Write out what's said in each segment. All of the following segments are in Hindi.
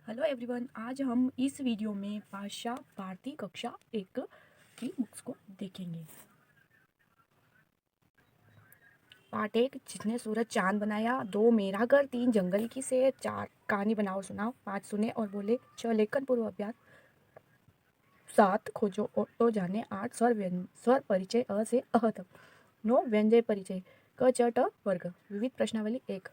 हेलो एवरीवन, आज हम इस वीडियो में भाषा भारती कक्षा 1 की बुक्स को देखेंगे। पार्ट 1, जिसने सूरज चांद बनाया। 2, मेरा घर। 3, जंगल की सैर। 4, कहानी बनाओ सुनाओ। 5, सुने और बोले। 6, लेखन पूर्व अभ्यास। 7, खोजो और तो जाने। 8, स्वर परिचय अ से अह तक। 9, व्यंजय परिचय क च ट वर्ग। विविध प्रश्नावली 1।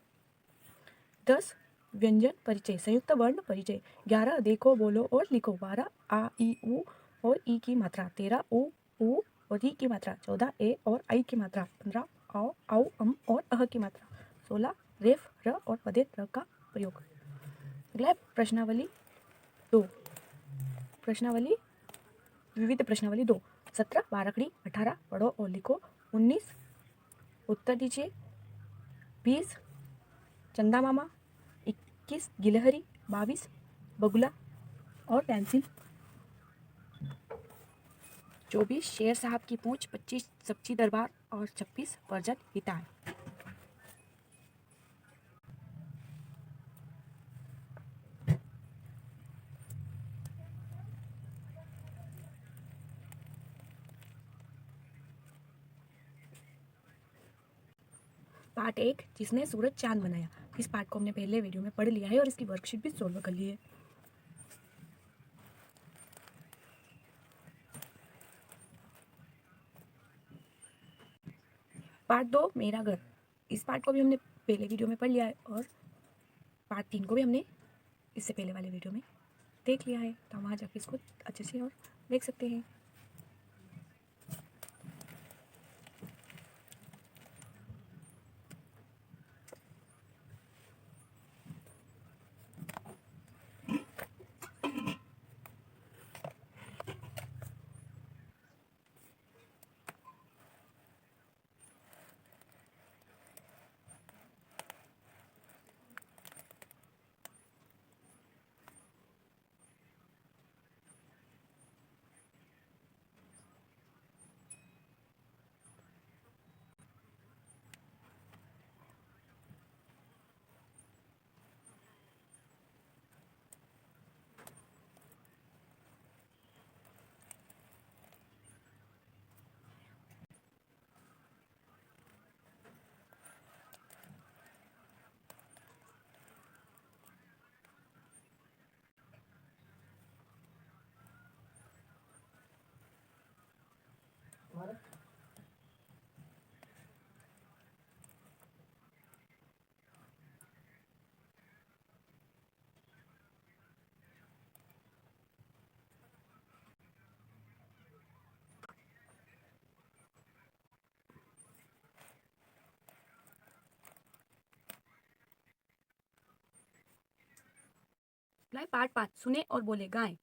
10, व्यंजन परिचय संयुक्त वर्ण परिचय। 11, देखो बोलो और लिखो। 12, आ ई उ और ई की मात्रा। 13, उ और ई की मात्रा। 14, ए और आई की मात्रा। 15, आओ आउ अम और अह की मात्रा। 16, रेफ र और पदेत र का प्रयोग। अगला प्रश्नावली 2। प्रश्नावली विविध प्रश्नावली 2। 17, बारकड़ी। 18, पढ़ो और लिखो। 19, उत्तर दीजिए। 20, चंदा मामा। 21, गिलहरी। 22, बगुला और पेंसिल। 24, शेर साहब की पूंछ। 25, सब्जी दरबार और 26, परजत हिताय। पार्ट 1, जिसने सूरज चांद बनाया। इस पार्ट को हमने पहले वीडियो में पढ़ लिया है और इसकी वर्कशीट भी सोल्व कर ली है। पार्ट 2, मेरा घर। इस पार्ट को भी हमने पहले वीडियो में पढ़ लिया है और पार्ट 3 को भी हमने इससे पहले वाले वीडियो में देख लिया है, तो हम वहाँ जाके इसको अच्छे से और देख सकते हैं। पार्ट 5, सुने और बोले। गाय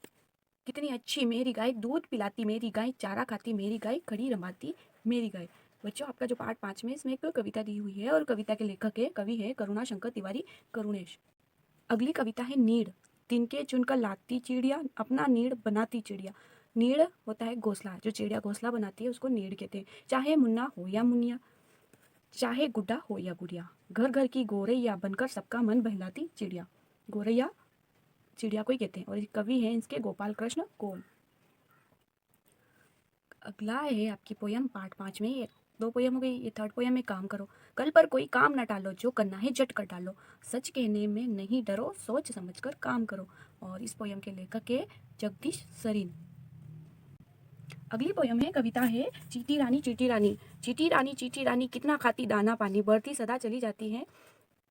कितनी अच्छी मेरी गाय, दूध पिलाती मेरी गाय, चारा खाती मेरी गाय, खड़ी रमाती मेरी गाय। बच्चों, आपका जो पार्ट 5 में इसमें एक कविता दी हुई है और कविता के लेखक है, कवि है करुणा शंकर तिवारी, करुणेश। अगली कविता है नीड़। तिनके चुनकर लाती चिड़िया, अपना नीड़ बनाती चिड़िया। नीड़ होता है घोंसला, जो चिड़िया घोंसला बनाती है उसको नीड़ कहते हैं। चाहे मुन्ना हो या मुनिया, चाहे गुड्डा हो या गुड़िया, घर घर की गोरैया बनकर सबका मन बहलाती चिड़िया। गोरैया चिड़िया को ही कहते हैं और कवि हैं इसके गोपाल कृष्ण कोल। अगला है आपकी पोयम पार्ट 5 में। ये 2 पोयम हो गई, ये 3rd पोयम में। काम करो। कल पर कोई काम न टालो, जो करना है झट कर डालो, सच कहने में नहीं डरो, सोच समझकर काम करो। और इस पोयम के लेखक है जगदीश सरीन। अगली पोयम है, कविता है चीटी रानी चीटी रानी। चीटी रानी कितना खाती दाना पानी, बढ़ती सदा चली जाती है,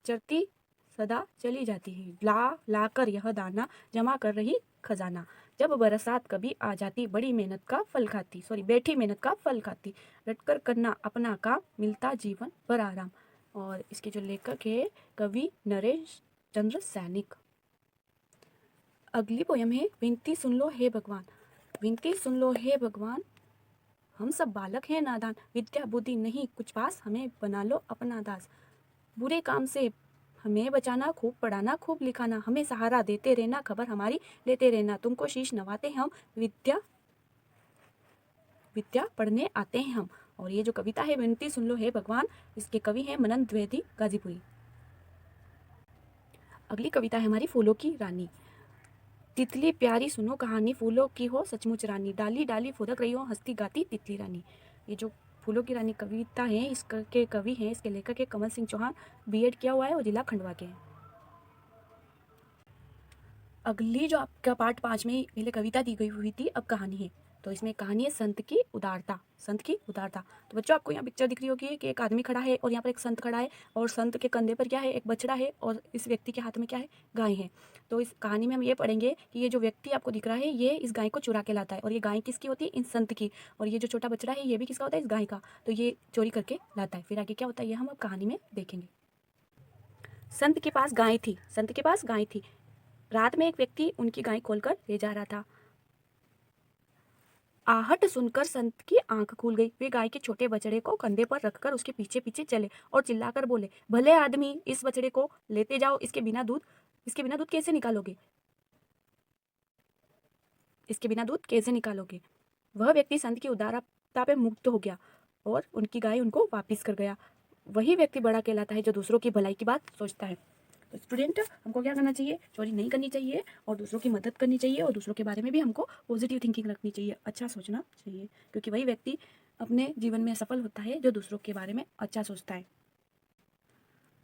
चढ़ती सदा चली जाती है, ला ला कर यह दाना जमा कर रही खजाना। जब बरसात कभी आ जाती, बड़ी मेहनत का फल खाती, बैठी मेहनत का फल खाती, रटकर करना अपना काम, मिलता जीवन भर आराम। और इसके जो लेखक है कवि नरेश चंद्र सैनिक। अगली पोयम है, विनती सुन लो हे भगवान। विनती सुन लो हे भगवान, हम सब बालक हैं नादान, विद्या बुद्धि नहीं कुछ पास, हमें बना लो अपना दास। बुरे काम से हमें बचाना, खूब पढ़ाना खूब लिखाना, हमें सहारा देते रहना, खबर हमारी लेते रहना, तुमको शीश नवाते हम, विद्या विद्या पढ़ने आते हैं हम। और ये जो कविता है विनती सुन लो हे भगवान, इसके कवि हैं मनन द्विवेदी गाजीपुरी। अगली कविता है हमारी फूलों की रानी। तितली प्यारी सुनो कहानी, फूलों की हो सचमुच रानी, डाली डाली फुदक रही हो हंसती गाती तितली रानी। ये जो फूलों की रानी कविता है, इसके कवि हैं, इसके लेखक है कमल सिंह चौहान, बीएड किया हुआ है और जिला खंडवा के हैं। अगली जो आपका पार्ट 5 में पहले कविता दी गई हुई थी, अब कहानी है। तो इसमें कहानी है संत की उदारता। संत की उदारता। तो बच्चों आपको यहाँ पिक्चर दिख रही होगी कि एक आदमी खड़ा है और यहाँ पर एक संत खड़ा है, और संत के कंधे पर क्या है, एक बछड़ा है, और इस व्यक्ति के हाथ में क्या है, गाय है। तो इस कहानी में हम ये पढ़ेंगे कि ये जो व्यक्ति आपको दिख रहा है, ये इस गाय को चुरा के लाता है, और ये गाय किसकी होती है, इन संत की। और ये जो छोटा बछड़ा है, ये भी किसका होता है, इस गाय का। तो ये चोरी करके लाता है। फिर आगे क्या होता है, ये हम अब कहानी में देखेंगे। संत के पास गाय थी। संत के पास गाय थी। रात में एक व्यक्ति उनकी गाय खोलकर ले जा रहा था। आहट सुनकर संत की आंख खुल गई। वे गाय के छोटे बछड़े को कंधे पर रखकर उसके पीछे पीछे चले और चिल्लाकर बोले, भले आदमी, इस बछड़े को लेते जाओ, इसके बिना दूध कैसे निकालोगे, इसके बिना दूध कैसे निकालोगे। वह व्यक्ति संत की उदारता पे मुग्ध हो गया और उनकी गाय उनको वापिस कर गया। वही व्यक्ति बड़ा कहलाता है जो दूसरों की भलाई की बात सोचता है। तो स्टूडेंट, हमको क्या करना चाहिए, चोरी नहीं करनी चाहिए और दूसरों की मदद करनी चाहिए, और दूसरों के बारे में भी हमको पॉजिटिव थिंकिंग रखनी चाहिए, अच्छा सोचना चाहिए, क्योंकि वही व्यक्ति अपने जीवन में सफल होता है जो दूसरों के बारे में अच्छा सोचता है।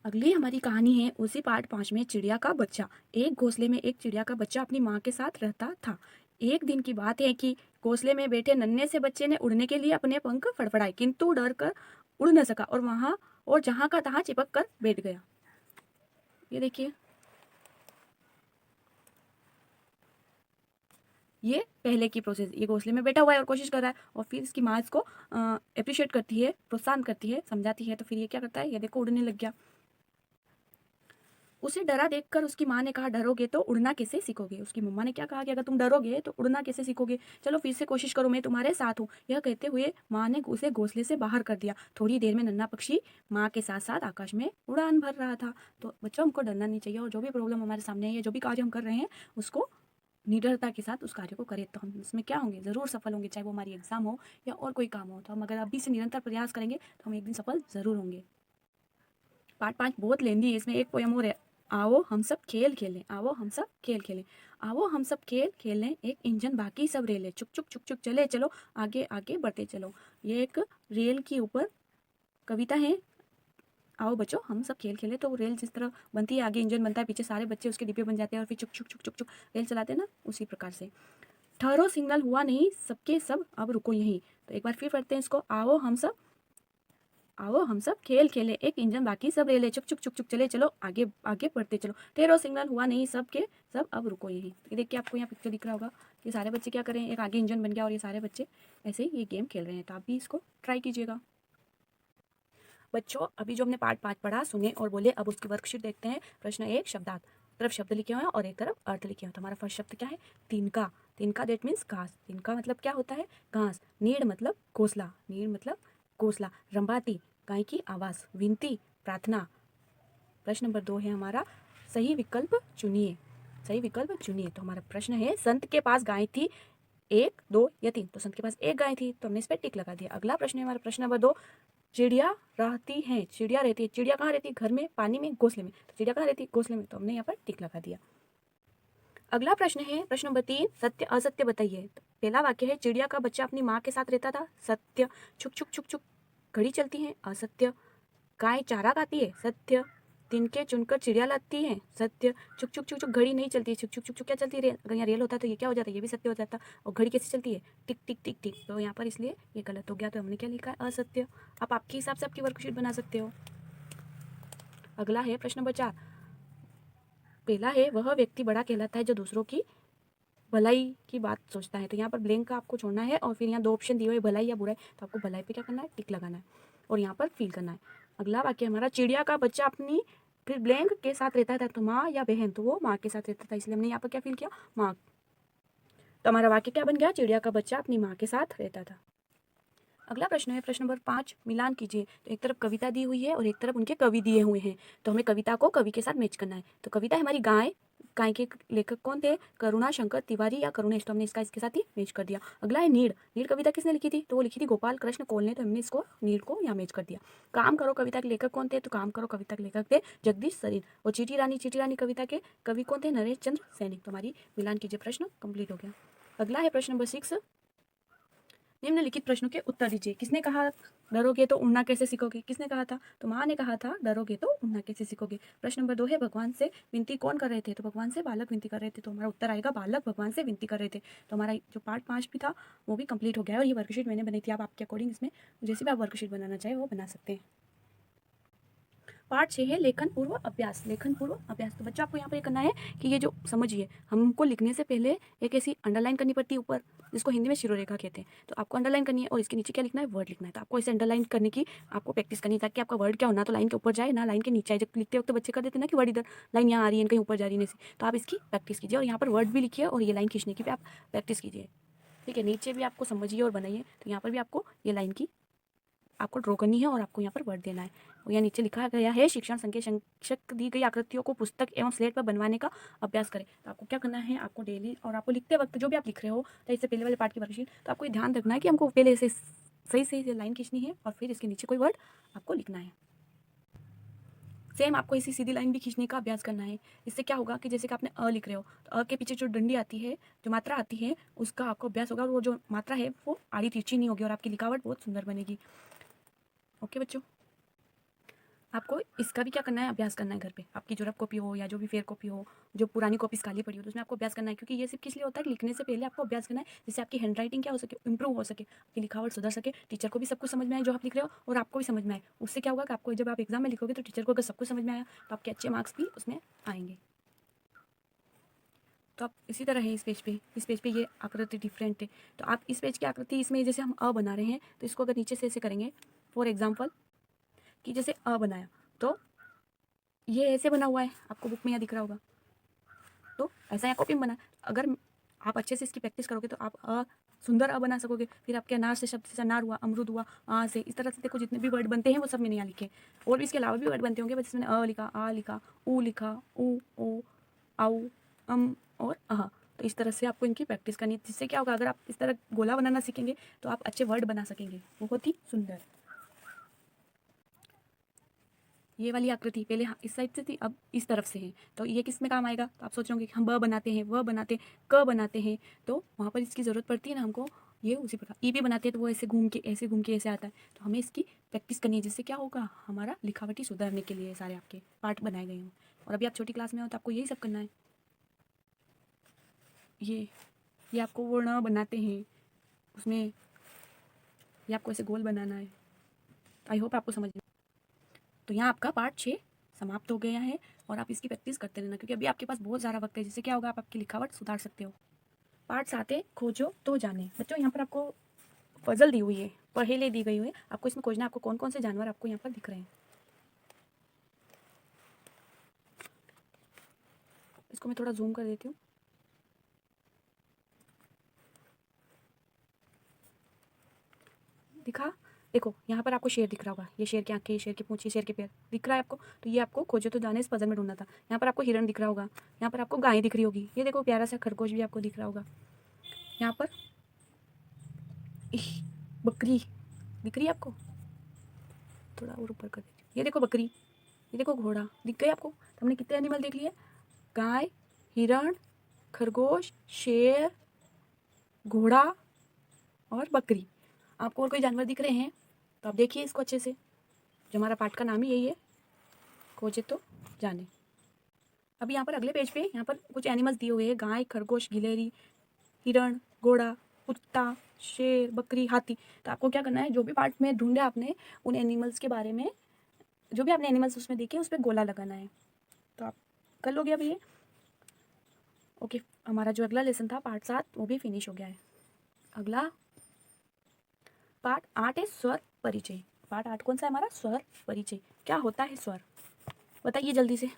अगली हमारी कहानी है उसी पार्ट 5 में, चिड़िया का बच्चा। एक घोंसले में एक चिड़िया का बच्चा अपनी माँ के साथ रहता था। एक दिन की बात है कि घोंसले में बैठे नन्हे से बच्चे ने उड़ने के लिए अपने पंख फड़फड़ाए, किंतु डर कर उड़ न सका और जहाँ का तहाँ चिपक कर बैठ गया। ये देखिए, ये पहले की प्रोसेस। ये घोंसले में बैठा हुआ है और कोशिश कर रहा है, और फिर इसकी माँ इसको अप्रिशिएट करती है, प्रोत्साहन करती है, समझाती है, तो फिर ये क्या करता है, ये देखो उड़ने लग गया। उसे डरा देखकर उसकी माँ ने कहा, डरोगे तो उड़ना कैसे सीखोगे। उसकी मम्मा ने क्या कहा कि अगर तुम डरोगे तो उड़ना कैसे सीखोगे, चलो फिर से कोशिश करो, मैं तुम्हारे साथ हूँ। यह कहते हुए माँ ने उसे घोंसले से बाहर कर दिया। थोड़ी देर में नन्हा पक्षी माँ के साथ साथ आकाश में उड़ान भर रहा था। तो बच्चों, हमको डरना नहीं चाहिए, और जो भी प्रॉब्लम हमारे सामने है या जो भी कार्य हम कर रहे हैं उसको निडरता के साथ उस कार्य को करें, तो हम उसमें क्या होंगे, ज़रूर सफल होंगे। चाहे वो हमारी एग्जाम हो या और कोई काम हो, तो हम अगर अभी से निरंतर प्रयास करेंगे तो हम एक दिन सफल ज़रूर होंगे। पार्ट 5 बहुत लेंदी है, इसमें एक पोयम और है। आओ हम सब खेल खेलें, आओ हम सब खेल खेलें, आओ हम सब खेल खेलें, एक इंजन बाकी सब रेले, चुक चुक चुक चुक चले चलो, आगे आगे बढ़ते चलो। ये एक रेल के ऊपर कविता है। आओ बच्चों हम सब खेल खेलें, तो रेल जिस तरह बनती है, आगे इंजन बनता है, पीछे सारे बच्चे उसके डिब्बे बन जाते हैं और फिर चुक चुक चुक चुक चुक रेल चलाते हैं ना, उसी प्रकार से। ठहरो सिग्नल हुआ नहीं, सबके सब अब रुको यहीं। तो एक बार फिर पढ़ते हैं इसको। आओ हम सब खेल खेले, एक इंजन बाकी सब रेले, चुक चुक चुक चुक चले चलो, आगे आगे बढ़ते चलो, ठहरो सिग्नल हुआ नहीं, सब के सब अब रुको यहीं। ये देखिए, आपको यहाँ पिक्चर दिख रहा होगा कि सारे बच्चे क्या करें, एक आगे इंजन बन गया और ये सारे बच्चे ऐसे ही ये गेम खेल रहे हैं। तो आप भी इसको ट्राई कीजिएगा। बच्चों, अभी जो हमने पार्ट 5 पढ़ा, सुने और बोले, अब उसकी वर्कशीट देखते हैं। प्रश्न 1, शब्दार्थ। तरफ शब्द लिखे हुए हैं और एक तरफ अर्थ लिखे हुए हैं। तो हमारा फर्स्ट शब्द क्या है, तिनका। तिनका दैट मीन्स घास। तिनका मतलब क्या होता है, घास। नीड़ मतलब घोंसला। नीड़ मतलब घोंसला। रंबाती, गाय की आवाज़। विनती, प्रार्थना। प्रश्न नंबर 2 है हमारा, सही विकल्प चुनिए। सही विकल्प चुनिए। तो हमारा प्रश्न है, संत के पास गाय थी 1, 2 या 3। तो संत के पास एक गाय थी, तो हमने इस पर टिक लगा दिया। अगला प्रश्न है हमारा प्रश्न नंबर 2, चिड़िया रहती है। चिड़िया रहती है। चिड़िया कहाँ रहती है, घर में, पानी में, घोंसले में। तो चिड़िया कहाँ रहती है, घोंसले में। तो हमने यहाँ पर टिक लगा दिया। अगला प्रश्न है प्रश्न नंबर 3, सत्य असत्य बताइए। तो पहला वाक्य है, चिड़िया का बच्चा अपनी माँ के साथ रहता था। सत्य। छुक छुक छुक छुक घड़ी चलती है। असत्य। गाय चारा खाती है। सत्य। तिनके चुनकर चिड़िया लाती है। सत्य। छुक छुक छुक छुक घड़ी नहीं चलती है। छुक छुक छुक छुक क्या चलती है, रेल। अगर यहाँ रेल होता तो ये क्या हो जाता है, ये भी सत्य हो जाता। और घड़ी कैसे चलती है, टिक टिक टिक टिक। तो यहाँ पर इसलिए ये गलत हो गया, तो हमने क्या लिखा है, असत्य। आप आपके हिसाब से आपकी वर्कशीट बना सकते हो। अगला है प्रश्न नंबर 4, पहला है, वह व्यक्ति बड़ा कहलाता है जो दूसरों की भलाई की बात सोचता है। तो यहाँ पर ब्लैंक का आपको छोड़ना है, और फिर यहाँ 2 ऑप्शन दिए हुए, भलाई या बुराई। तो आपको भलाई पे क्या करना है, टिक लगाना है, और यहाँ पर फील करना है। अगला वाक्य हमारा, चिड़िया का बच्चा अपनी, फिर ब्लैंक के साथ रहता था। तो माँ या बहन, तो वो माँ के साथ रहता था, इसलिए हमने यहाँ पर क्या फील किया, माँ। तो हमारा वाक्य क्या बन गया, चिड़िया का बच्चा अपनी माँ के साथ रहता था। अगला प्रश्न है प्रश्न नंबर 5, मिलान कीजिए। तो एक तरफ कविता दी हुई है और एक तरफ उनके कवि दिए हुए हैं, तो हमें कविता को कवि के साथ मैच करना है। तो कविता है हमारी, गाय काय के लेखक कौन थे? करुणा शंकर तिवारी या करुणेश। तो हमने इसका इसके साथ ही मैच कर दिया। अगला है नीड। नीड कविता किसने लिखी थी? तो वो लिखी थी गोपाल कृष्ण कोल ने। तो हमने इसको नीड को यहाँ मैच कर दिया। काम करो कविता के लेखक कौन थे? तो काम करो कविता के लेखक थे जगदीश सरीन। और चीटी रानी कविता के कवि कौन थे? नरेश चंद्र सैनिक। तो हमारी मिलान कीजिए प्रश्न कंप्लीट हो गया। अगला है प्रश्न नंबर 6। निम्नलिखित प्रश्नों के उत्तर दीजिए। किसने कहा डरोगे तो उड़ना कैसे सीखोगे? किसने कहा था? तो माँ ने कहा था डरोगे तो उड़ना कैसे सीखोगे। प्रश्न नंबर 2 है भगवान से विनती कौन कर रहे थे? तो भगवान से बालक विनती कर रहे थे। तो हमारा उत्तर आएगा बालक भगवान से विनती कर रहे थे। तो हमारा जो पार्ट 5 भी था वो भी कंप्लीट हो गया है। और ये वर्कशीट मैंने बनाई थी। आप आपके अकॉर्डिंग इसमें जैसे भी आप वर्कशीट बनाना चाहे वो बना सकते हैं। पार्ट 6 है लेखन पूर्व अभ्यास। लेखन पूर्व अभ्यास। तो बच्चों आपको यहाँ पर करना है कि ये जो समझिए हमको लिखने से पहले एक ऐसी अंडरलाइन करनी पड़ती है ऊपर, जिसको हिंदी में शिरोरेखा कहते हैं। तो आपको अंडरलाइन करनी है और इसके नीचे क्या लिखना है? वर्ड लिखना है। तो आपको इसे अंडरलाइन करने की आपको प्रैक्टिस करनी है ताकि आपका वर्ड क्या हो ना तो लाइन के ऊपर जाए ना लाइन के नीचे आए। जब लिखते वक्त तो बच्चे कर देते हैं ना कि वर्ड इधर लाइन यहाँ आ रही है कहीं ऊपर जा रही है से। तो आप इसकी प्रैक्टिस कीजिए और यहाँ पर वर्ड भी लिखिए और ये लाइन खींचने की भी आप प्रैक्टिस कीजिए। ठीक है, नीचे भी आपको समझिए और बनाइए। तो यहाँ पर भी आपको ये लाइन की आपको ड्रॉ करनी है और आपको यहाँ पर वर्ड देना है। और यहाँ नीचे लिखा गया है शिक्षण संकेत शिक्षक दी गई आकृतियों को पुस्तक एवं स्लेट पर बनवाने का अभ्यास करें। तो आपको क्या करना है? आपको डेली और आपको लिखते वक्त जो भी आप लिख रहे हो तो इससे पहले वाले पार्ट की वर्कशीट तो आपको ये ध्यान रखना है कि हमको पहले से सही से लाइन खींचनी है और फिर इसके नीचे कोई वर्ड आपको लिखना है। सेम आपको इसी सीधी लाइन भी खींचने का अभ्यास करना है। इससे क्या होगा कि जैसे कि आपने अ लिख रहे हो तो अ के पीछे जो डंडी आती है जो मात्रा आती है उसका आपको अभ्यास होगा और वो जो मात्रा है वो आड़ी तिरछी नहीं होगी और आपकी लिखावट बहुत सुंदर बनेगी। ओके बच्चों, आपको इसका भी क्या करना है? अभ्यास करना है घर पे। आपकी जो रफ कॉपी हो या जो भी फेयर कॉपी हो, जो पुरानी कॉपीज खाली पड़ी हो तो उसमें आपको अभ्यास करना है। क्योंकि ये सिर्फ किस लिए होता है कि लिखने से पहले आपको अभ्यास करना है जिससे आपकी हैंड राइटिंग क्या हो सके? इंप्रूव हो सके, आपकी लिखावट सुधर सके, टीचर को भी सब कुछ समझ में आए जो आप लिख रहे हो और आपको भी समझ में आए। उससे क्या होगा कि आपको जब आप एग्जाम में लिखोगे तो टीचर को अगर सब कुछ समझ में आया तो आपके अच्छे मार्क्स भी उसमें आएंगे। तो आप इसी तरह है इस पेज पे ये आकृति डिफरेंट है। तो आप इस पेज की आकृति इसमें जैसे हम अ बना रहे हैं तो इसको अगर नीचे से ऐसे करेंगे फॉर एग्जाम्पल कि जैसे अ बनाया तो ये ऐसे बना हुआ है, आपको बुक में यहाँ दिख रहा होगा। तो ऐसा यहाँ कॉपी में बना। अगर आप अच्छे से इसकी प्रैक्टिस करोगे तो आप सुंदर अ बना सकोगे। फिर आपके अनार से शब्द से अनार हुआ, अमरूद हुआ, आ से इस तरह से देखो जितने भी वर्ड बनते हैं वो सब मैंने यहाँ लिखे। और भी इसके अलावा भी वर्ड बनते होंगे बस मैंने अ लिखा, आ लिखा, ऊ लिखा, ऊ ओ आऊ और अह। तो इस तरह से आपको इनकी प्रैक्टिस करनी है जिससे क्या होगा अगर आप इस तरह गोला बनाना सीखेंगे तो आप अच्छे वर्ड बना सकेंगे बहुत ही सुंदर। ये वाली आकृति पहले इस साइड से थी अब इस तरफ से है तो ये किस में काम आएगा? तो आप सोच रहे होंगे कि हम ब बनाते हैं, व बनाते हैं, क बनाते हैं तो वहाँ पर इसकी ज़रूरत पड़ती है ना हमको। ये उसी प्रकार ई भी बनाते हैं तो वो ऐसे घूम के ऐसे आता है। तो हमें इसकी प्रैक्टिस करनी है जिससे क्या होगा हमारा लिखावटी सुधारने के लिए सारे आपके पार्ट बनाए गए हों। और अभी आप छोटी क्लास में हो तो आपको यही सब करना है। ये आपको वो न बनाते हैं उसमें ये आपको ऐसे गोल बनाना है। आई होप आपको समझ में। तो यहाँ आपका पार्ट 6 समाप्त हो गया है और आप इसकी प्रैक्टिस करते रहना क्योंकि अभी आपके पास बहुत ज़्यादा वक्त है जिससे क्या होगा आप आपकी लिखावट सुधार सकते हो। पार्ट 7 है खोजो तो जाने। बच्चों यहाँ पर आपको पजल दी हुई है, पहेली दी गई हुई है, आपको इसमें खोजना है आपको कौन कौन से जानवर आपको यहाँ पर दिख रहे हैं। इसको मैं थोड़ा जूम कर देती हूँ। दिखा? देखो यहाँ पर आपको शेर दिख रहा होगा, ये शेर की आंखें, शेर की पूंछ, शेर के पैर दिख रहा है आपको। तो ये आपको खोजो तो जाने इस पजल में ढूंढना था। यहाँ पर आपको हिरण दिख रहा होगा, यहाँ पर आपको गाय दिख रही होगी, ये देखो प्यारा सा खरगोश भी आपको दिख रहा होगा। यहाँ पर बकरी दिख रही है आपको, थोड़ा और ऊपर कर दीजिए। ये देखो बकरी, ये देखो घोड़ा दिख गए आपको। तो हमने कितने एनिमल देख लिए? गाय, हिरण, खरगोश, शेर, घोड़ा और बकरी। आपको और कोई जानवर दिख रहे हैं तो आप देखिए इसको अच्छे से। जो हमारा पाठ का नाम ही यही है, खोजे तो जाने। अभी यहाँ पर अगले पेज पे यहाँ पर कुछ एनिमल्स दिए हुए हैं, गाय, खरगोश, गिलहरी, हिरण, घोड़ा, कुत्ता, शेर, बकरी, हाथी। तो आपको क्या करना है जो भी पार्ट में ढूंढे आपने उन एनिमल्स के बारे में, जो भी आपने एनिमल्स उसमें देखे उस पर गोला लगाना है। तो आप कर लोगे अभी ये। ओके, हमारा जो अगला लेसन था पार्ट 7 वो भी फिनिश हो गया है। अगला पार्ट 8 है स्वर परिचय। पार्ट 8 कौन सा है हमारा? स्वर परिचय। क्या होता है स्वर? बताइए जल्दी से।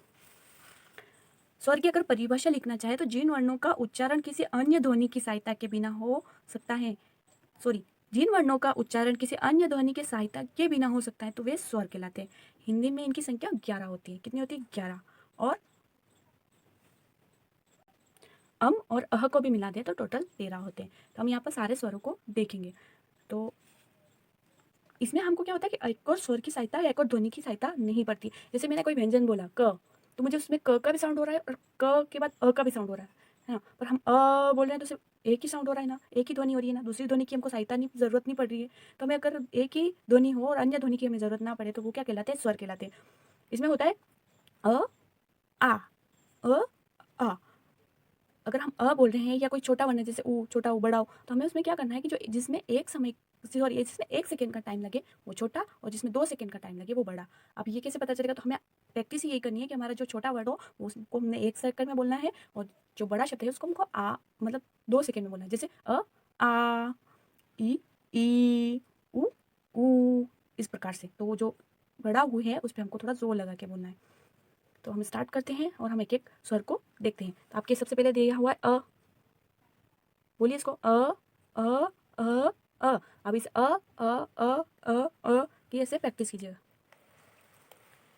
स्वर की अगर परिभाषा लिखना चाहे तो जिन वर्णों का उच्चारण किसी अन्य ध्वनि की सहायता के बिना हो सकता है, जिन वर्णों का उच्चारण किसी अन्य ध्वनि के सहायता के बिना हो सकता है तो वे स्वर कहलाते हैं। हिंदी में इनकी संख्या 11 होती है। कितनी होती है? 11। और अम और अह को भी मिला दें तो टोटल 13 होते हैं। तो हम यहाँ पर सारे स्वरों को देखेंगे। तो इसमें हमको क्या होता है कि एक और स्वर की सहायता या एक और ध्वनि की सहायता नहीं पड़ती। जैसे मैंने कोई व्यंजन बोला क, तो मुझे उसमें क का भी साउंड हो रहा है और क के बाद अ का भी साउंड हो रहा है ना। पर हम बोल रहे हैं तो सिर्फ एक ही साउंड हो रहा है ना, एक ही ध्वनि हो रही है ना, दूसरी ध्वनि की हमको सहायता नहीं, जरूरत नहीं पड़ रही है। तो हमें अगर एक ही ध्वनि हो और अन्य ध्वनि की हमें जरूरत ना पड़े तो वो क्या कहलाते हैं, स्वर कहलाते हैं। इसमें होता है अ आ अ आ। अगर हम बोल रहे हैं या कोई छोटा वर्ण है जैसे ऊ, छोटा ऊ, बड़ा ऊ, तो हमें उसमें क्या करना है कि जो जिसमें एक समय सॉरी जिसमें 1 सेकंड का टाइम लगे वो छोटा और जिसमें 2 सेकंड का टाइम लगे वो बड़ा। अब ये कैसे पता चलेगा, तो हमें प्रैक्टिस ही यही करनी है कि हमारा जो छोटा वर्ड हो उसको हमने 1 सेकंड में बोलना है और जो बड़ा शब्द है उसको हमको मतलब 2 सेकंड में बोलना है। जैसे आ ई ऊ इस प्रकार से। तो वो जो बड़ा ऊ है उस पर हमको थोड़ा जोर लगा के बोलना है। तो हम स्टार्ट करते हैं और हम एक एक स्वर को देखते हैं। तो आपके सबसे पहले दिया हुआ है अ, बोलिए इसको अ अ अ। अब इस की ऐसे प्रैक्टिस कीजिएगा।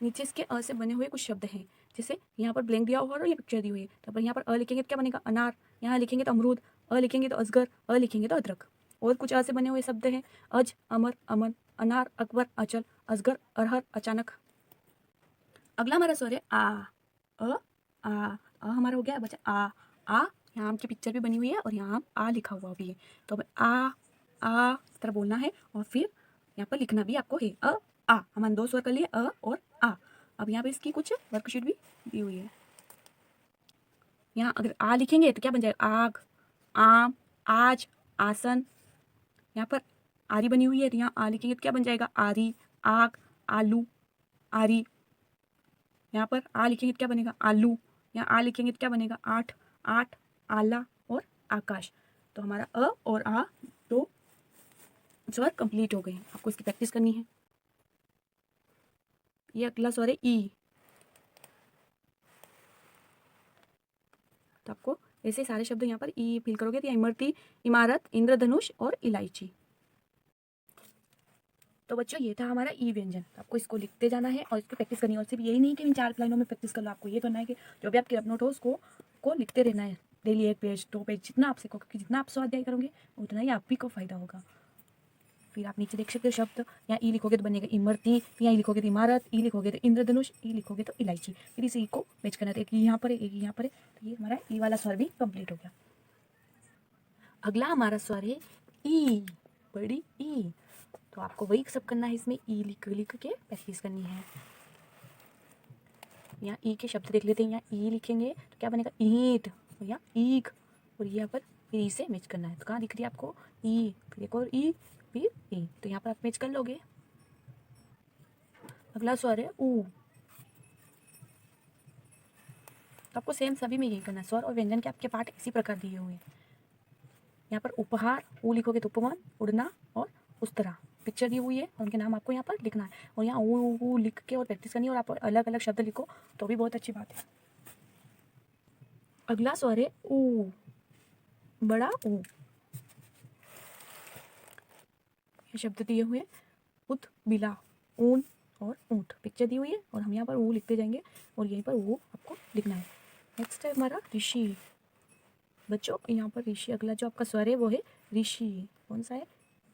नीचे इसके अ से बने हुए कुछ शब्द हैं, जैसे यहाँ पर ब्लैंक दिया हुआ और ये पिक्चर दी हुई है। तो अपन यहाँ पर अ लिखेंगे तो क्या बनेगा, अनार। यहाँ लिखेंगे तो अमरूद। अ लिखेंगे तो अजगर। अ लिखेंगे तो अदरक। और कुछ अ से बने हुए शब्द हैं, अज, अमर, अमन, अनार, अकबर, अचल, अजगर, अरहर, अचानक। अगला हमारा स्वर है आ अ आ हमारा हो गया बचा आ। यहाँ आम की पिक्चर भी बनी हुई है और यहाँ आम आ लिखा हुआ भी है। तो हमें आ इस तरह बोलना है और फिर यहाँ पर लिखना भी आपको है आ। हमने 2 स्वर कर लिए अ और आ। अब यहाँ पे इसकी कुछ वर्कशीट भी दी हुई है। यहाँ अगर आ लिखेंगे तो क्या बन जाएगा, आग, आम, आज, आसन। यहाँ पर आरी बनी हुई है तो यहाँ आ लिखेंगे तो क्या बन जाएगा, आरी, आग, आलू, आरी। यहाँ पर आ लिखेंगे तो क्या बनेगा, आलू। यहाँ आ लिखेंगे तो क्या बनेगा, आठ, आठ, आला और आकाश। तो हमारा अ और आ 2 स्वर कंप्लीट हो गए हैं। आपको इसकी प्रैक्टिस करनी है। ये अगला स्वर है ई। तो आपको ऐसे सारे शब्द यहाँ पर ई फिल करोगे तो इमरती, इमारत, इंद्रधनुष और इलायची। तो बच्चों ये था हमारा ई व्यंजन। तो आपको इसको लिखते जाना है और इसकी प्रैक्टिस करनी है। और सिर्फ यही नहीं कि इन 4 लाइनों में प्रैक्टिस कर लो, आपको ये करना है कि जो भी आपकी रफ नोट हो उसको लिखते रहना है डेली, 1 पेज 2 पेज, जितना आप सीखोगे, क्योंकि जितना आप स्वाध्याय करोगे उतना ही आप भी को फायदा होगा। फिर आप नीचे देख सकते हो शब्द, यहाँ ई लिखोगे तो बनेगा इमरती, यहाँ ई लिखोगे तो इमारत, ई लिखोगे तो इंद्रधनुष, ई लिखोगे तो इलायची। फिर इस ई को मैच करना है, एक यहाँ पर है, एक यहाँ पर है। तो ये हमारा ई वाला स्वर भी कंप्लीट हो गया। अगला हमारा स्वर है ई, बड़ी ई। तो आपको वही सब करना है, इसमें ई लिख लिख के प्रैक्टिस करनी है। यहाँ ई के शब्द देख लेते हैं। यहाँ ई लिखेंगे तो क्या बनेगा, ईंट, और यहाँ ईख, और यहाँ पर फिर ई से मैच करना है। तो कहाँ दिख रही है आपको, ई, फिर एक और ई, फिर ई। तो यहाँ पर आप मैच कर लोगे। अगला स्वर है ऊ। तो आपको सेम सभी में यही करना है। स्वर और व्यंजन के आपके पार्ट इसी प्रकार दिए हुए हैं। यहाँ पर उपहार, ऊ लिखोगे तो उपवन, उड़ना और उस तरह पिक्चर दी हुई है और उनके नाम आपको यहाँ पर लिखना है। और यहाँ ऊ लिख के और प्रैक्टिस करनी है। और आप अलग अलग शब्द लिखो तो भी बहुत अच्छी बात है। अगला स्वर है ऊ, बड़ा ऊ। ये शब्द दिए हुए हैं, उत, बिला, ऊन और ऊंट। पिक्चर दी हुई है और हम यहाँ पर ऊ लिखते जाएंगे और यहीं पर ऊ आपको लिखना है। नेक्स्ट है हमारा ऋषि। बच्चों यहाँ पर ऋषि, अगला जो आपका स्वर है वो है ऋषि। कौन सा है,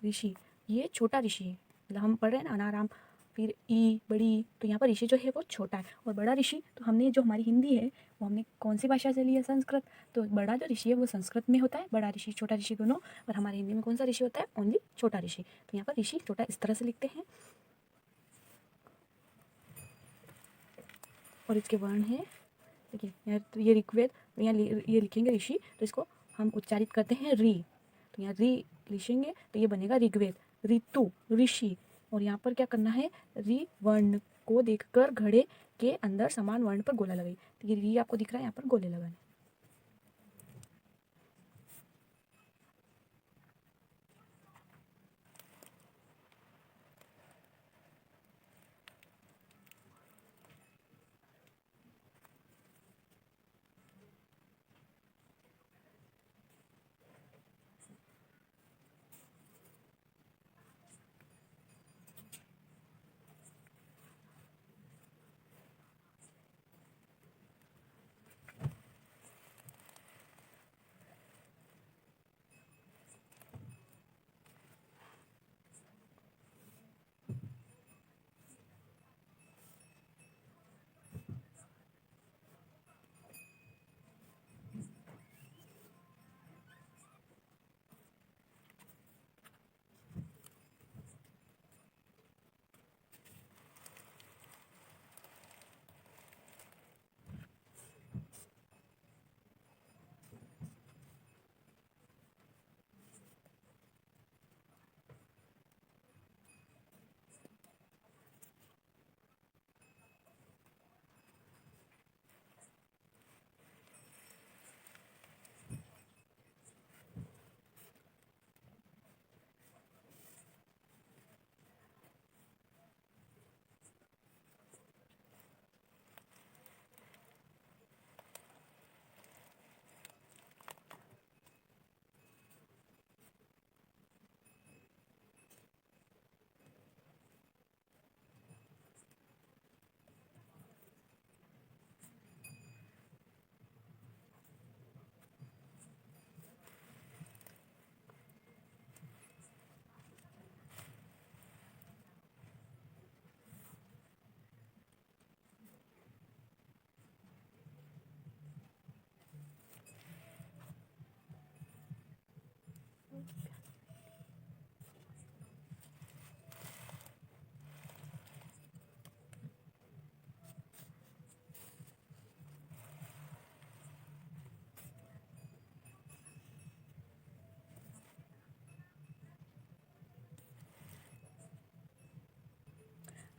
ऋषि। ये छोटा ऋषि है, मतलब हम पढ़ रहे हैं ना अनाराम, फिर ई, बड़ी। तो यहाँ पर ऋषि जो है वो छोटा है और बड़ा ऋषि तो हमने जो हमारी हिंदी है वो हमने कौन सी भाषा से ली है, संस्कृत। तो बड़ा जो ऋषि है वो संस्कृत में होता है, बड़ा ऋषि छोटा ऋषि दोनों। और हमारे हिंदी में कौन सा ऋषि होता है, ओनली छोटा ऋषि। तो यहाँ पर ऋषि छोटा इस तरह से लिखते हैं। और इसके वर्ण है, देखिए यहाँ तो ये ऋग्वेद, यहाँ ये लिखेंगे ऋषि, तो इसको हम उच्चारित करते हैं री। तो यहाँ री लिखेंगे तो ये बनेगा ऋग्वेद, ऋतु, ऋषि। और यहाँ पर क्या करना है, री वर्ण को देखकर घड़े के अंदर समान वर्ण पर गोला लगाइए। तो ये री आपको दिख रहा है, यहाँ पर गोले लगाने।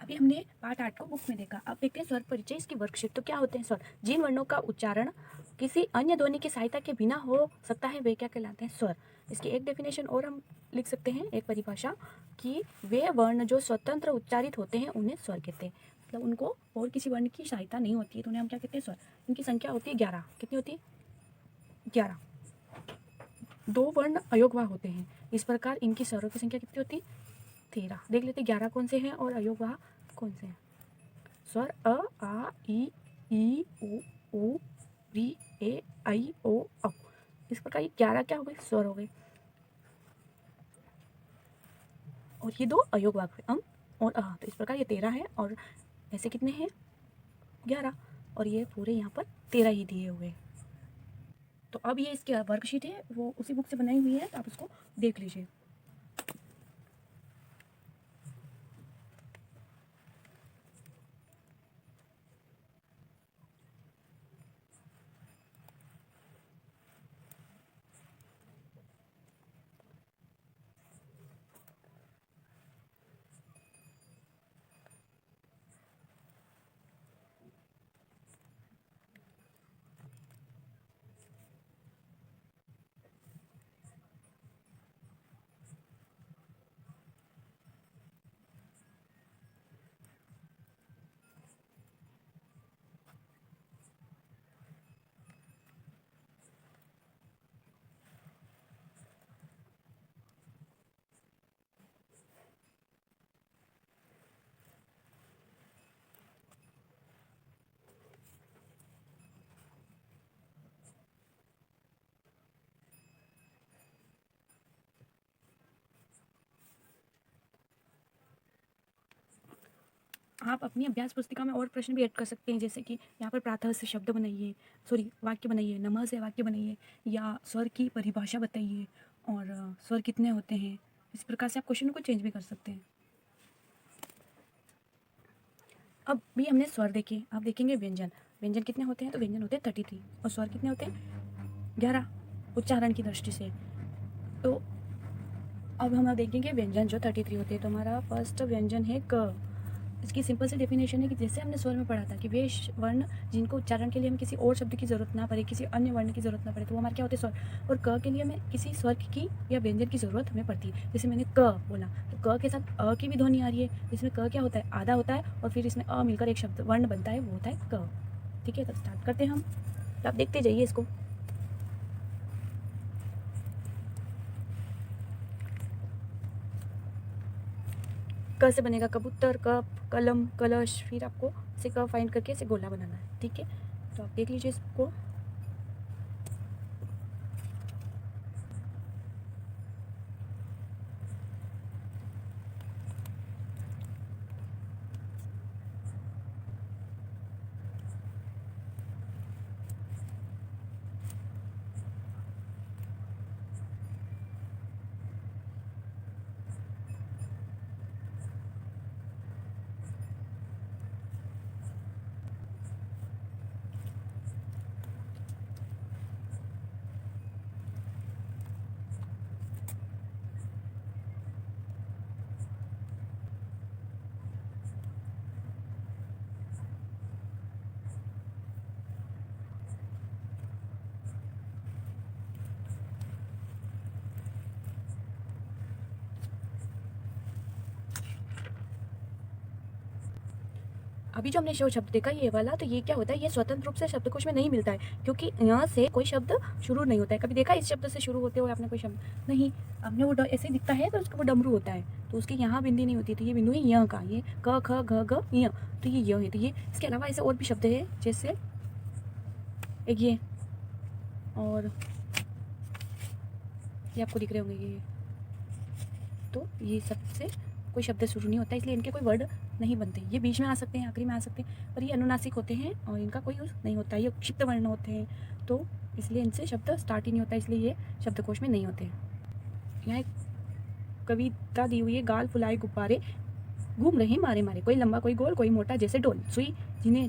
अभी हमने पार्ट 8 को बुक में देखा। अब देखते हैं स्वर परिचय, इसकी वर्कशीट। तो क्या होते हैं स्वर? जिन वर्णों का उच्चारण किसी अन्य ध्वनि की सहायता के बिना हो सकता है वे क्या कहलाते हैं? स्वर। इसकी एक डेफिनेशन और हम लिख सकते हैं, एक परिभाषा, कि वे वर्ण जो स्वतंत्र उच्चारित होते हैं उन्हें स्वर कहते हैं। मतलब उनको और किसी वर्ण की सहायता नहीं होती है तो उन्हें हम क्या कहते हैं? स्वर। इनकी संख्या होती है 11। कितनी होती है? 11। 2 वर्ण अयोगवाह होते हैं। इस प्रकार इनकी स्वरों की संख्या कितनी होती है? 13। देख लेते 11 कौन से हैं और अयोगवाह कौन से हैं। स्वर अ, आ, ई, उ, री, ए, आई, ओ, औ। इस प्रकार ये 11 क्या हो गए? स्वर हो गए। और ये 2 अयोगवाह हुए, अम और अ। तो इस प्रकार ये 13 है और ऐसे कितने हैं? 11। और ये पूरे यहाँ पर 13 ही दिए हुए। तो अब ये इसकी वर्कशीट है, वो उसी बुक से बनाई हुई है, तो आप उसको देख लीजिए। आप अपनी अभ्यास पुस्तिका में और प्रश्न भी ऐड कर सकते हैं, जैसे कि यहाँ पर प्रातः से शब्द बनाइए, सॉरी वाक्य बनाइए, नमः से वाक्य बनाइए, या स्वर की परिभाषा बताइए, और स्वर कितने होते हैं। इस प्रकार से आप क्वेश्चन को चेंज भी कर सकते हैं। अब भी हमने स्वर देखे, आप देखेंगे व्यंजन। व्यंजन कितने होते हैं? तो व्यंजन होते हैं 33 और स्वर कितने होते हैं? 11 उच्चारण की दृष्टि से। तो अब हम देखेंगे व्यंजन जो 33 होते हैं। तो हमारा फर्स्ट व्यंजन है क। इसकी सिंपल सी डेफिनेशन है कि जैसे हमने स्वर में पढ़ा था कि वे वर्ण जिनको उच्चारण के लिए हमें किसी और शब्द की जरूरत ना पड़े, किसी अन्य वर्ण की जरूरत ना पड़े, तो वो हमारे क्या होते हैं? स्वर। और क के लिए हमें किसी स्वर की या व्यंजन की जरूरत हमें पड़ती है। जैसे मैंने क बोला तो क के साथ अ की भी ध्वनि आ रही है। इसमें क क्या होता है? आधा होता है और फिर इसमें अ मिलकर एक शब्द वर्ण बनता है, वो होता है क। ठीक है, तो स्टार्ट करते हैं हम। तो आप देखते जाइए इसको। क से बनेगा कबूतर, कप, कलम, कलश। फिर आपको इसे क फाइंड करके इसे गोला बनाना है। ठीक है, तो आप देख लीजिए इसको। अभी जो हमने शो शब्द देखा ये वाला, तो ये क्या होता है? ये स्वतंत्र रूप से शब्दकोश में नहीं मिलता है, क्योंकि यहाँ से कोई शब्द शुरू नहीं होता है। कभी देखा इस शब्द से शुरू होते हुए आपने कोई शब्द? नहीं। आपने वो ऐसे दिखता है तो उसका वो डमरू होता है, तो उसके यहाँ बिंदी नहीं होती। तो ये बिंदु है य का, ये क ख घ ग य, तो ये य है। तो ये इसके अलावा ऐसे और भी शब्द है, जैसे एक ये, और ये आपको दिख रहे होंगे ये। तो ये सबसे कोई शब्द शुरू नहीं होता, इसलिए इनके कोई वर्ड नहीं बनते। ये बीच में आ सकते हैं, आखिरी में आ सकते हैं, पर ये अनुनासिक होते हैं और इनका कोई यूज़ नहीं होता। ये क्षिप्त वर्ण होते हैं, तो इसलिए इनसे शब्द स्टार्ट ही नहीं होता, इसलिए ये शब्दकोश में नहीं होते। यहाँ एक कविता दी हुई है, गाल फुलाए गुब्बारे घूम रहे मारे मारे, कोई लंबा कोई गोल कोई मोटा जैसे डोल, सुई इन्हें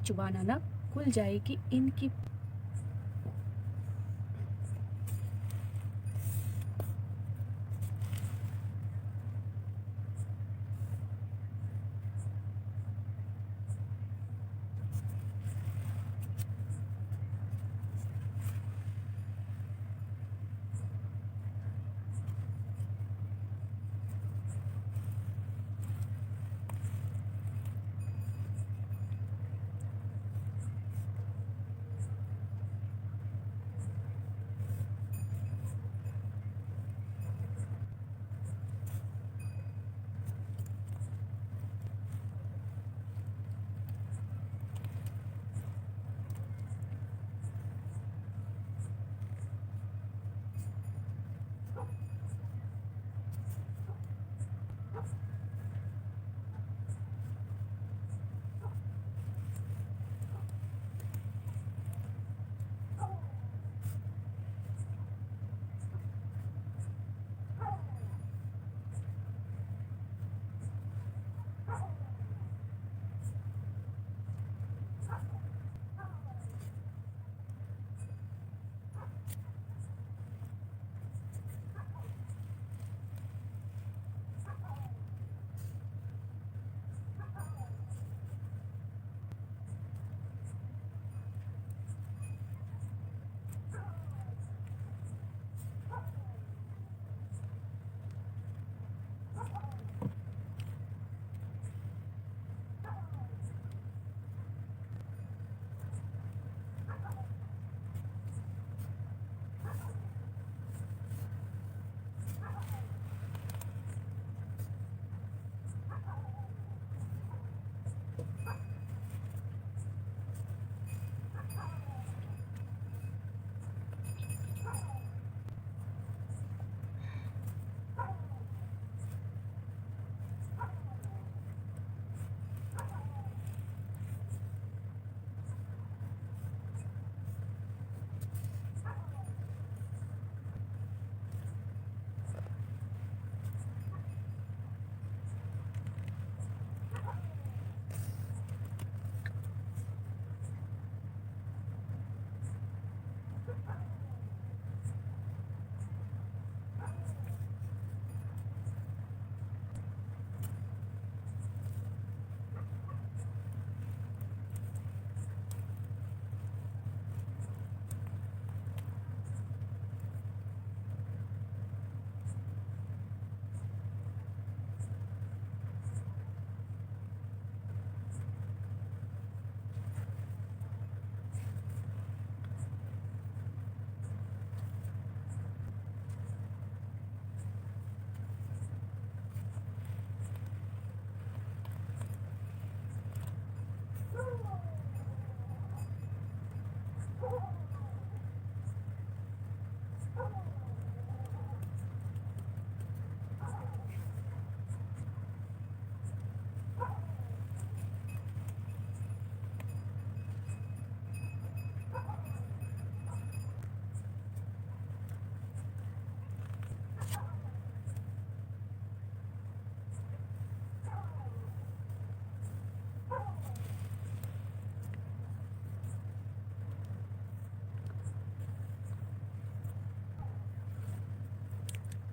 चुबाना ना, खुल जाएगी इनकी।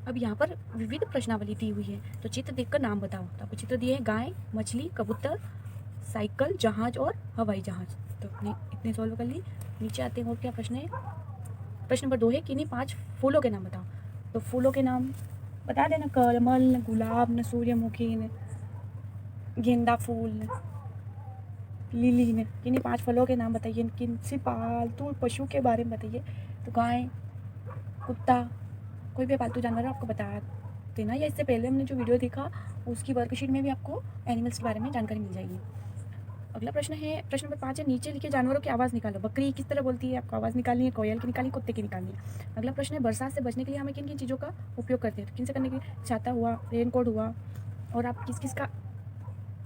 अब यहाँ पर विविध प्रश्नावली दी हुई है, तो चित्र देखकर नाम बताओ। तो आपको चित्र दिए हैं गाय, मछली, कबूतर, साइकिल, जहाज और हवाई जहाज। तो अपने इतने सॉल्व कर ली। नीचे आते हैं और क्या प्रश्न है। प्रश्न नंबर 2 है किन्हीं 5 फूलों के नाम बताओ। तो फूलों के नाम बता देना, कमल न, गुलाब न, सूर्यमुखी न, गेंदा फूल न, लिली ने। किन्हीं 5 फलों के नाम बताइए। किसी पालतू पशु के बारे में बताइए। तो गाय, कुत्ता, कोई भी पालतू जानवर आपको बता देना, या इससे पहले हमने जो वीडियो देखा उसकी वर्कशीट में भी आपको एनिमल्स के बारे में जानकारी मिल जाएगी। अगला प्रश्न है, प्रश्न नंबर 5 है नीचे लिखे जानवरों की आवाज़ निकालो। बकरी किस तरह बोलती है, आपको आवाज़ निकालनी है। कोयल की निकालनी है, कुत्ते की निकालनी है। अगला प्रश्न है बरसात से बचने के लिए हमें किन किन चीज़ों का उपयोग करते हैं। तो किन से करने के लिए, छाता हुआ, रेनकोट हुआ, और आप किस किस का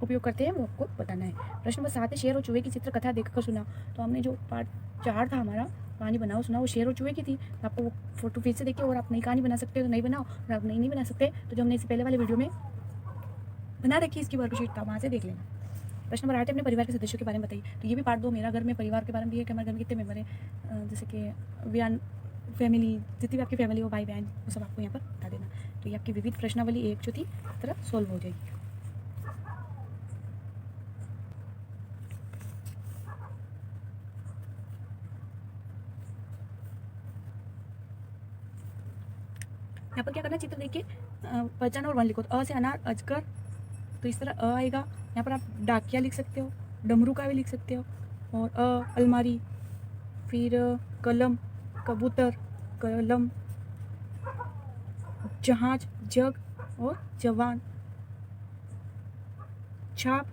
उपयोग करते हैं वो आपको बताना है। प्रश्न नंबर 7 है शेर और चूहे की चित्र कथा देखकर सुना। तो हमने जो पार्ट 4 था हमारा कहानी बनाओ सुना, वो शेर और चूहे की थी। तो आपको वो फोटो फिर से देखिए, और आप नई कहानी बना सकते हो तो नई बनाओ, और आप नई नहीं बना सकते तो जो हमने इससे पहले वाले वीडियो में बना रखी इसकी वर्कशीट था वहाँ से देख लेना। प्रश्न नंबर 8 है अपने परिवार के सदस्यों के बारे में बताइए। तो ये भी पार्ट 2 मेरा घर में परिवार के बारे में भी है कि हमारे घर में कितने मेंबर हैं, जैसे कि वी फैमिली, जितनी भी आपकी फैमिली हो, भाई बहन, वो सब आपको यहाँ पर बता देना। तो ये आपकी विविध प्रश्नावली 1 जो थी इस तरह सॉल्व हो जाएगी। यहाँ पर क्या करना है, चित्र देखिए पहचान और वर्ण लिखो। तो अ से अनार, अजगर, तो इस तरह अ आएगा। यहाँ पर आप डाकिया लिख सकते हो, डमरू का भी लिख सकते हो, और अलमारी, फिर कलम, कबूतर, कलम, जहाज, जग, और जवान, छाप,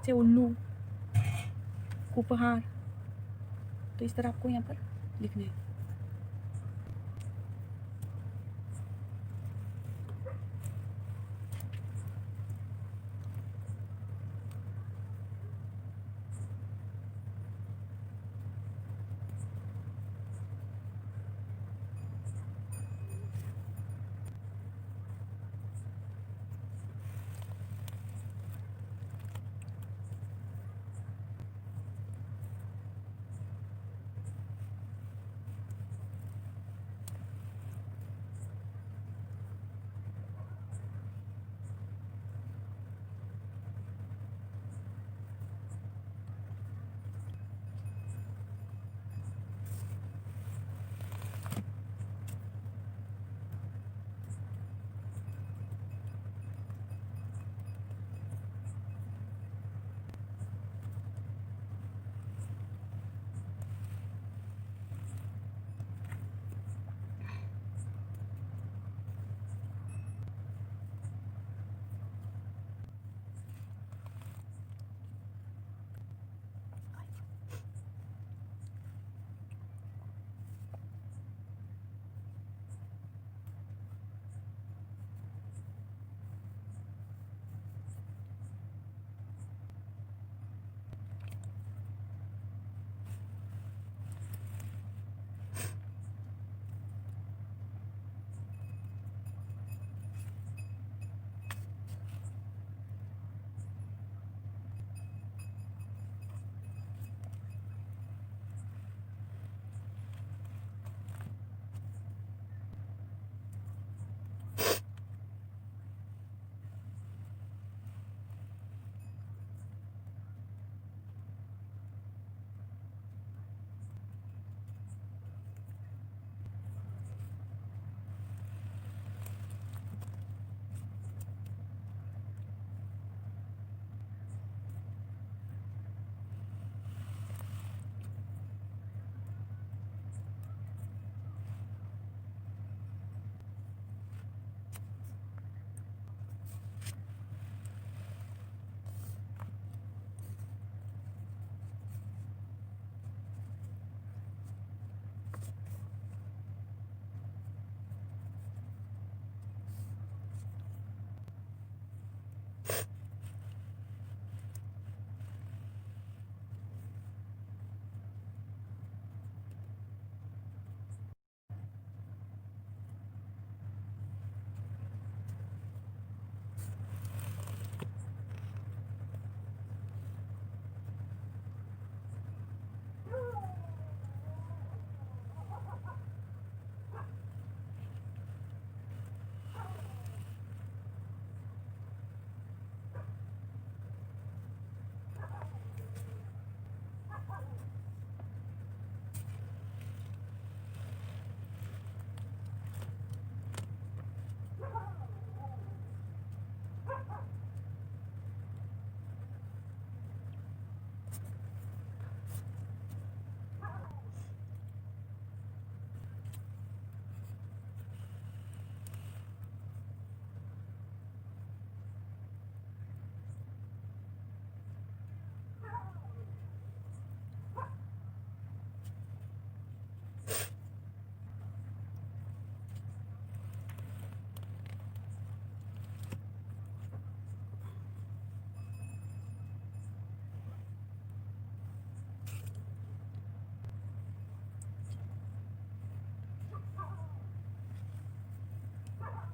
से उल्लू, उपहार। तो इस तरह आपको यहाँ पर लिखना है।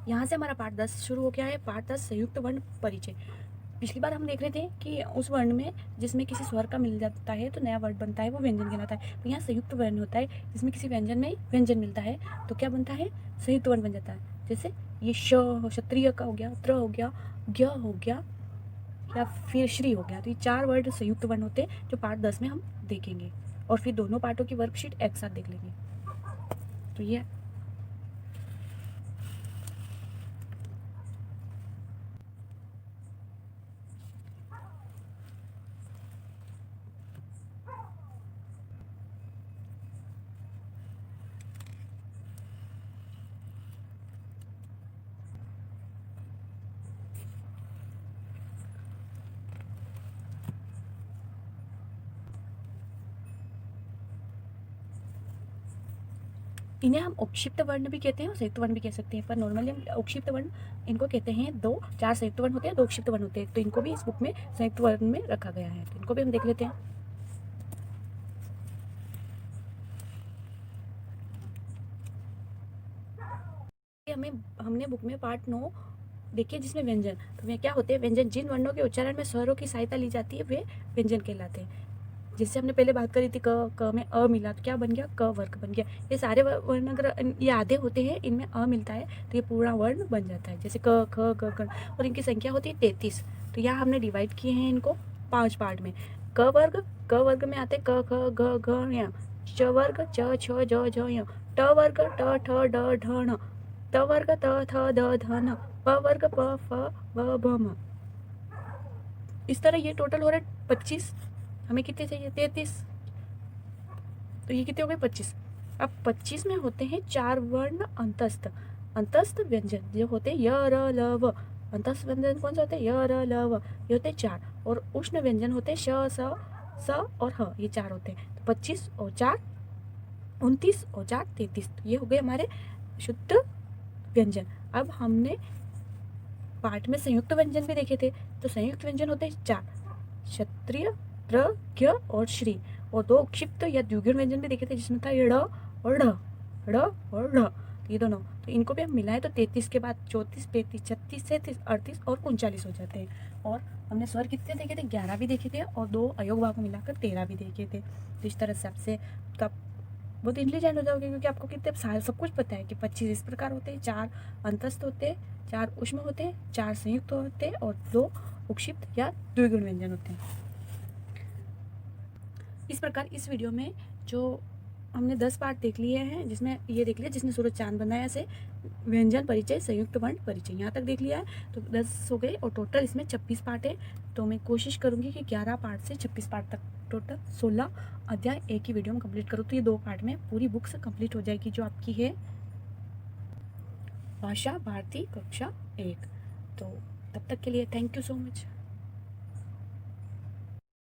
यहाँ से हमारा पाठ 10 शुरू हो गया है। पाठ 10 संयुक्त वर्ण परिचय। पिछली बार हम देख रहे थे कि उस वर्ण में जिसमें किसी स्वर का मिल जाता है तो नया वर्ड बनता है, वो व्यंजन कहलाता है। तो यहाँ संयुक्त वर्ण होता है जिसमें किसी व्यंजन में व्यंजन मिलता है तो क्या बनता है, संयुक्त वर्ण बन जाता है। जैसे ये क्षत्रिय का हो गया, त्र हो गया, ज्ञ हो गया या फिर श्री हो गया। तो ये 4 वर्ड संयुक्त वर्ण होते हैं जो पाठ 10 में हम देखेंगे और फिर दोनों पाठों की वर्कशीट एक साथ देख लेंगे। तो ये इन्हें हम उपक्षिप्त वर्ण भी कहते हैं और संयुक्त वर्ण भी कह सकते हैं, पर नॉर्मली हम उपक्षिप्त वर्ण इनको कहते हैं। 4 संयुक्त वर्ण होते हैं, 2 उपक्षिप्त वर्ण होते हैं, तो इनको भी इस बुक में संयुक्त वर्ण में रखा गया है। तो इनको भी हम देख लेते हैं। हमने बुक में पार्ट 9 देखिए जिसमें व्यंजन, तो वे क्या होते हैं, व्यंजन जिन वर्णों के उच्चारण में स्वरों की सहायता ली जाती है वे व्यंजन कहलाते हैं। जिससे हमने पहले बात करी थी क में अ मिला तो क्या बन गया, क वर्ग बन गया। ये सारे वर्ण अगर ये आधे होते हैं, इनमें अ मिलता है तो ये पूरा वर्ण बन जाता है। जैसे क ख ग ग, और इनकी संख्या होती है 33। तो यहाँ हमने डिवाइड किए हैं इनको 5 पार्ट में। क वर्ग में आते क ख ग घ य, च वर्ग च छ ज झ य, ट वर्ग ट ठ ड ढ ण, त वर्ग त थ द ध न, प वर्ग प फ ब भ म। इस तरह ये टोटल हो रहा है 25। हमें कितने चाहिए, 33। तो ये कितने हो गए, 25। अब 25 में होते हैं 4 वर्ण अंतस्थ। अंतस्थ व्यंजन जो होते हैं य र ल व। अंतस्थ व्यंजन कौन से होते हैं, य र ल व, ये होते हैं 4। और उष्ण व्यंजन होते हैं श स और ह, ये 4 होते हैं। तो 25 और 4 29 और 4 33। तो ये हो गए हमारे शुद्ध व्यंजन। अब हमने पाठ में संयुक्त व्यंजन भी देखे थे। तो संयुक्त व्यंजन होते हैं 4, क्षत्रिय, त्र, ज्ञ और श्री। और 2 क्षिप्त या द्विगुण व्यंजन भी देखे थे जिसमें था ड़ और ढ, ड़ और ढ, ये दोनों। तो इनको भी हम मिलाएं तो 33 के बाद 34, 35, 36, 37, 38 और 39 हो जाते हैं। और हमने स्वर कितने देखे थे, 11 भी देखे थे और 2 अयोग भाग मिलाकर 13 भी देखे थे। तो इस तरह से आपसे तब बहुत इंटेलिजेंट हो जाओगे क्योंकि आपको कितने साल सब कुछ पता है कि 25 इस प्रकार होते हैं, 4 अंतस्थ होते हैं, 4 उष्म होते हैं, 4 संयुक्त होते हैं और 2 उपक्षिप्त या द्विगुण व्यंजन होते हैं। इस प्रकार इस वीडियो में जो हमने 10 पार्ट देख लिए हैं, जिसमें ये देख लिया जिसने सूरज चांद बनाया से व्यंजन परिचय संयुक्त वर्ण परिचय यहाँ तक देख लिया है। तो 10 हो गए और टोटल इसमें 26 पार्ट है। तो मैं कोशिश करूँगी कि 11 पार्ट से 26 पार्ट तक टोटल 16 अध्याय एक ही वीडियो में कंप्लीट करूँ। तो ये 2 पार्ट में पूरी बुक्स कंप्लीट हो जाएगी जो आपकी है भाषा भारती कक्षा 1। तो तब तक के लिए थैंक यू सो मच।